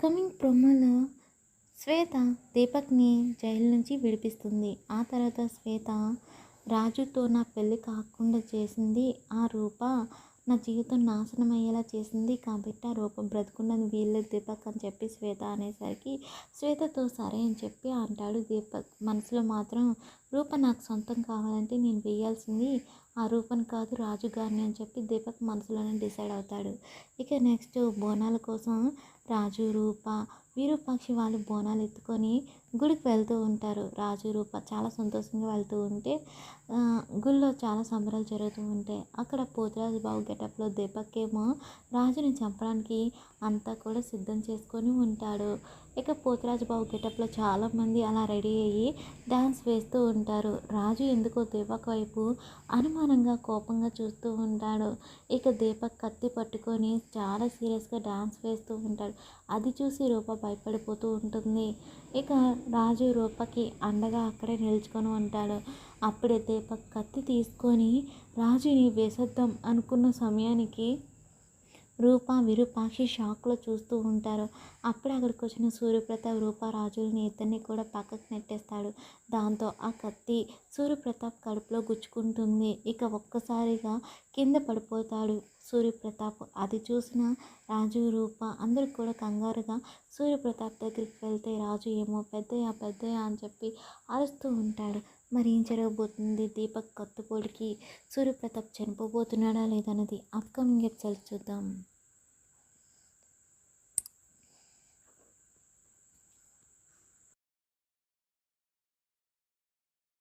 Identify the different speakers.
Speaker 1: Upcoming ప్రోమోలో శ్వేత దీపక్ని jail నుంచి విడిపిస్తుంది. ఆ తర్వాత శ్వేత రాజుతో నా పెళ్ళి కాకుండా చేసింది ఆ రూప, నా జీవితం నాశనం అయ్యేలా చేసింది కాబట్టి ఆ రూప బ్రతుకున్నది వీళ్ళే దీపక్ అని చెప్పి శ్వేత అనేసరికి శ్వేతతో సరే అని చెప్పి అంటాడు దీపక్. మనసులో మాత్రం రూప నాకు సొంతం కావాలంటే నేను వేయాల్సింది ఆ రూపని కాదు రాజుగారిని అని చెప్పి దీపక్ మనసులోనే డిసైడ్ అవుతాడు. ఇక నెక్స్ట్ బోనాల కోసం రాజు, రూప, విరూపాక్షి వాళ్ళు బోనాలు ఎత్తుకొని గుడికి వెళ్తూ ఉంటారు. రాజు, రూప చాలా సంతోషంగా వెళ్తూ ఉంటే గుళ్ళో చాలా సంబరాలు జరుగుతూ ఉంటాయి. అక్కడ పోతురాజు బాబు గెటప్లో దీపక్ ఏమో రాజుని చంపడానికి అంతా కూడా సిద్ధం చేసుకొని ఉంటాడు. ఇక పోతురాజు బాబు గెటప్లో చాలామంది అలా రెడీ అయ్యి డ్యాన్స్ వేస్తూ ఉంటారు. రాజు ఎందుకో దీపక్ వైపు అనుమానంగా కోపంగా చూస్తూ ఉంటాడు. ఇక దీపక్ కత్తి పట్టుకొని చాలా సీరియస్గా డ్యాన్స్ వేస్తూ ఉంటాడు. అది చూసి రూప భయపడిపోతూ ఉంటుంది. ఇక రాజు రూపకి అండగా అక్కడే నిల్చుకొని ఉంటాడు. అప్పుడే దీపక్ కత్తి తీసుకొని రాజుని వేసేద్దాం అనుకున్న సమయానికి రూప, విరూపాక్షి షాక్లో చూస్తూ ఉంటారు. అప్పుడే అక్కడికి వచ్చిన సూర్యప్రతాప్ రూప, రాజుల్ని ఇద్దరిని కూడా పక్కకు నెట్టేస్తాడు. దాంతో ఆ కత్తి సూర్యప్రతాప్ కడుపులో గుచ్చుకుంటుంది. ఇక ఒక్కసారిగా కింద పడిపోతాడు సూర్యప్రతాప్. అది చూసిన రాజు, రూప అందరూ కూడా కంగారుగా సూర్యప్రతాప్ దగ్గరికి వెళ్తే రాజు ఏమో పెద్దయ్య పెద్దయ్య అని చెప్పి అరుస్తూ ఉంటాడు. మరి ఏం జరగబోతుంది? దీపక్ కత్తిపోటుకి సూర్యప్రతాప్ చనిపోబోతున్నాడా లేదన్నది అప్కమింగ్ ఎపిసోడ్స్ చూద్దాం.